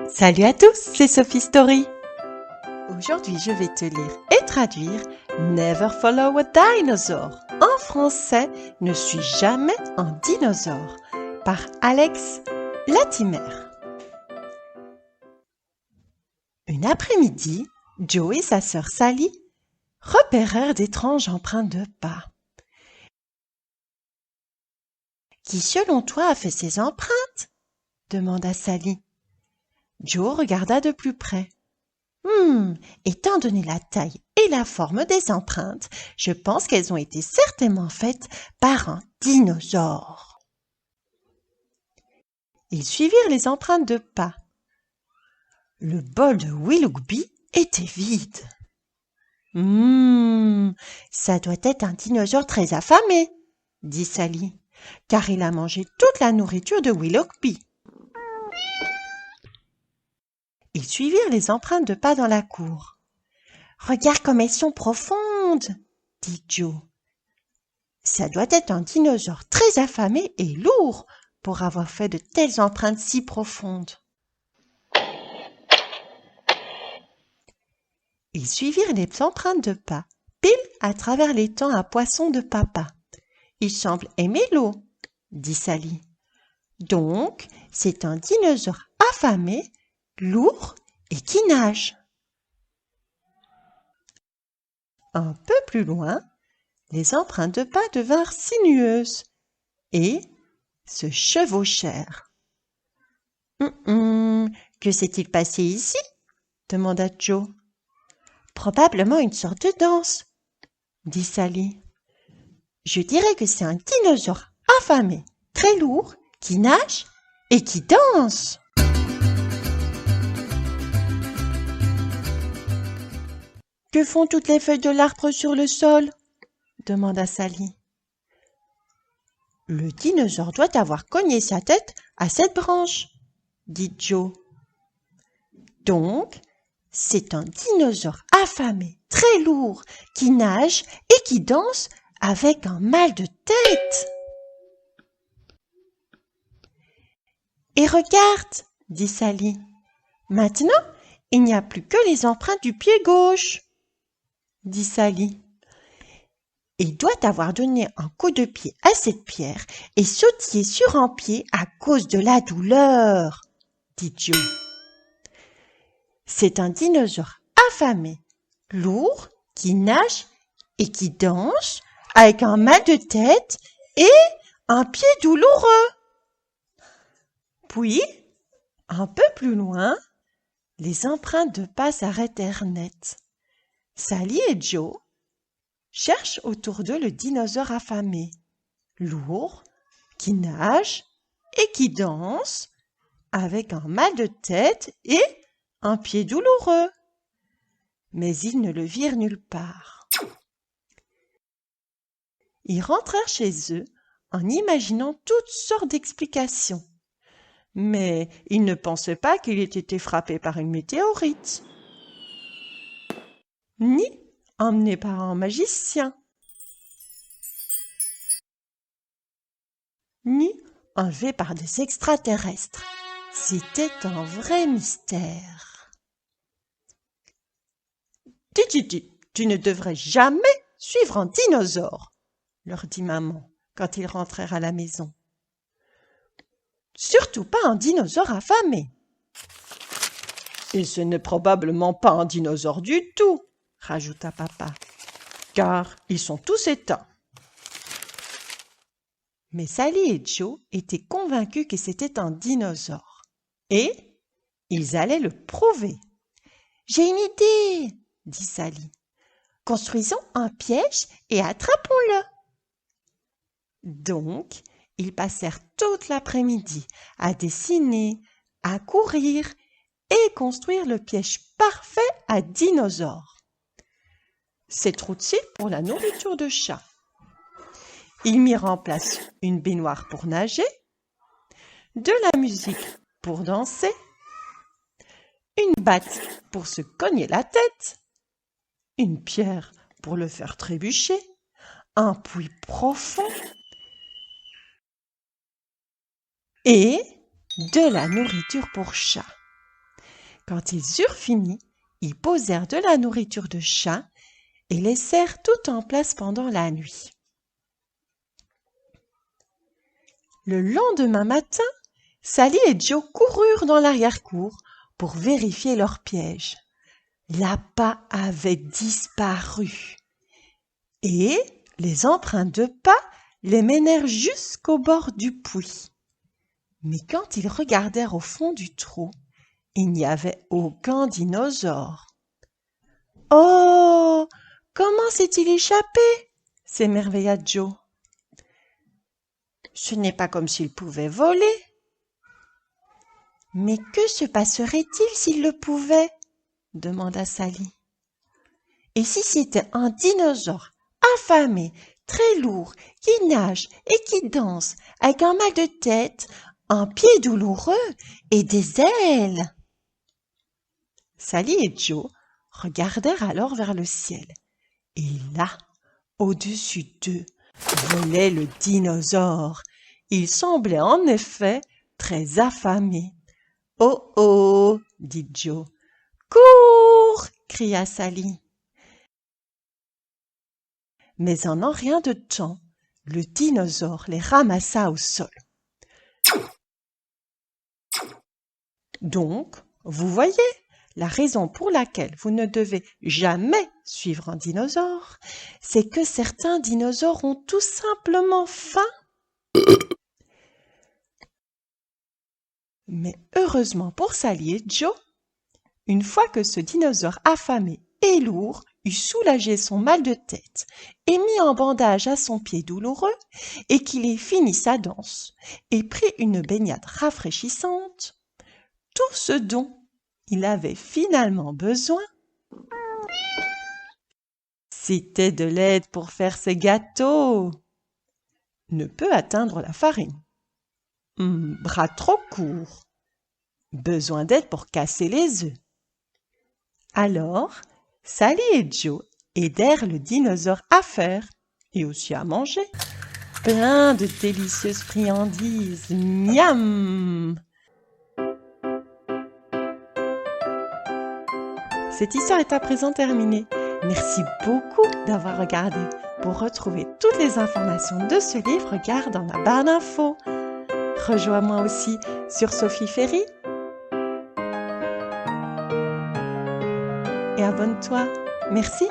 Salut à tous, c'est Sophie Story. Aujourd'hui, je vais te lire et traduire Never Follow a Dinosaur. En français, Ne suis jamais un dinosaure par Alex Latimer. Une après-midi, Joe et sa sœur Sally repérèrent d'étranges empreintes de pas. Qui, selon toi, a fait ces empreintes? Demanda Sally. Joe regarda de plus près. Étant donné la taille et la forme des empreintes, je pense qu'elles ont été certainement faites par un dinosaure. Ils suivirent les empreintes de pas. Le bol de Willoughby était vide. Ça doit être un dinosaure très affamé, dit Sally, car il a mangé toute la nourriture de Willoughby. Ils suivirent les empreintes de pas dans la cour. « Regarde comme elles sont profondes !» dit Joe. « Ça doit être un dinosaure très affamé et lourd pour avoir fait de telles empreintes si profondes. » Ils suivirent les empreintes de pas, pile à travers l'étang à poissons de papa. « Il semble aimer l'eau, » dit Sally. « Donc, c'est un dinosaure affamé, lourd et qui nage. » Un peu plus loin, les empreintes de pas devinrent sinueuses et se chevauchèrent. « Que s'est-il passé ici ?» demanda Joe. « Probablement une sorte de danse, » dit Sally. « Je dirais que c'est un dinosaure affamé, très lourd, qui nage et qui danse. » « Que font toutes les feuilles de l'arbre sur le sol ?» demanda Sally. « Le dinosaure doit avoir cogné sa tête à cette branche, » dit Joe. « Donc, c'est un dinosaure affamé, très lourd, qui nage et qui danse avec un mal de tête. »« Et regarde, » dit Sally. « Maintenant, il n'y a plus que les empreintes du pied gauche, » dit Sally. « Il doit avoir donné un coup de pied à cette pierre et sautillé sur un pied à cause de la douleur, » dit Joe. « C'est un dinosaure affamé, lourd, qui nage et qui danse avec un mal de tête et un pied douloureux. » Puis, un peu plus loin, les empreintes de pas s'arrêtèrent net. Sally et Joe cherchent autour d'eux le dinosaure affamé, lourd, qui nage et qui danse avec un mal de tête et un pied douloureux. Mais ils ne le virent nulle part. Ils rentrèrent chez eux en imaginant toutes sortes d'explications. Mais ils ne pensaient pas qu'il ait été frappé par une météorite, ni emmené par un magicien, ni enlevé par des extraterrestres. C'était un vrai mystère. « Tu ne devrais jamais suivre un dinosaure, » leur dit maman quand ils rentrèrent à la maison. « Surtout pas un dinosaure affamé. »« Et ce n'est probablement pas un dinosaure du tout, » rajouta papa, « car ils sont tous éteints. » Mais Sally et Joe étaient convaincus que c'était un dinosaure. Et ils allaient le prouver. « J'ai une idée, » dit Sally. « Construisons un piège et attrapons-le. » Donc, ils passèrent toute l'après-midi à dessiner, à courir et construire le piège parfait à dinosaure. C'est trop-ci pour la nourriture de chat. Ils mirent en place une baignoire pour nager, de la musique pour danser, une batte pour se cogner la tête, une pierre pour le faire trébucher, un puits profond et de la nourriture pour chat. Quand ils eurent fini, ils posèrent de la nourriture de chat et laissèrent tout en place pendant la nuit. Le lendemain matin, Sally et Joe coururent dans l'arrière-cour pour vérifier leur piège. L'appât avait disparu et les empreintes de pas les menèrent jusqu'au bord du puits. Mais quand ils regardèrent au fond du trou, il n'y avait aucun dinosaure. « Oh, comment s'est-il échappé ?» s'émerveilla Joe. « Ce n'est pas comme s'il pouvait voler. »« Mais que se passerait-il s'il le pouvait ?» demanda Sally. « Et si c'était un dinosaure affamé, très lourd, qui nage et qui danse, avec un mal de tête, un pied douloureux et des ailes ?» Sally et Joe regardèrent alors vers le ciel. Et là, au-dessus d'eux, volait le dinosaure. Il semblait en effet très affamé. « Oh oh !» dit Joe. « Cours !» cria Sally. Mais en un rien de temps, le dinosaure les ramassa au sol. Donc, vous voyez, la raison pour laquelle vous ne devez jamais suivre un dinosaure, c'est que certains dinosaures ont tout simplement faim. Mais heureusement pour Sally et Joe, une fois que ce dinosaure affamé et lourd eut soulagé son mal de tête et mis un bandage à son pied douloureux et qu'il ait fini sa danse et pris une baignade rafraîchissante, tout ce dont il avait finalement besoin, c'était de l'aide pour faire ses gâteaux. Ne peut atteindre la farine. Bras trop courts. Besoin d'aide pour casser les œufs. Alors, Sally et Joe aidèrent le dinosaure à faire et aussi à manger. Plein de délicieuses friandises. Miam! Cette histoire est à présent terminée. Merci beaucoup d'avoir regardé. Pour retrouver toutes les informations de ce livre, regarde dans la barre d'infos. Rejoins-moi aussi sur Sophie Ferry. Et abonne-toi. Merci.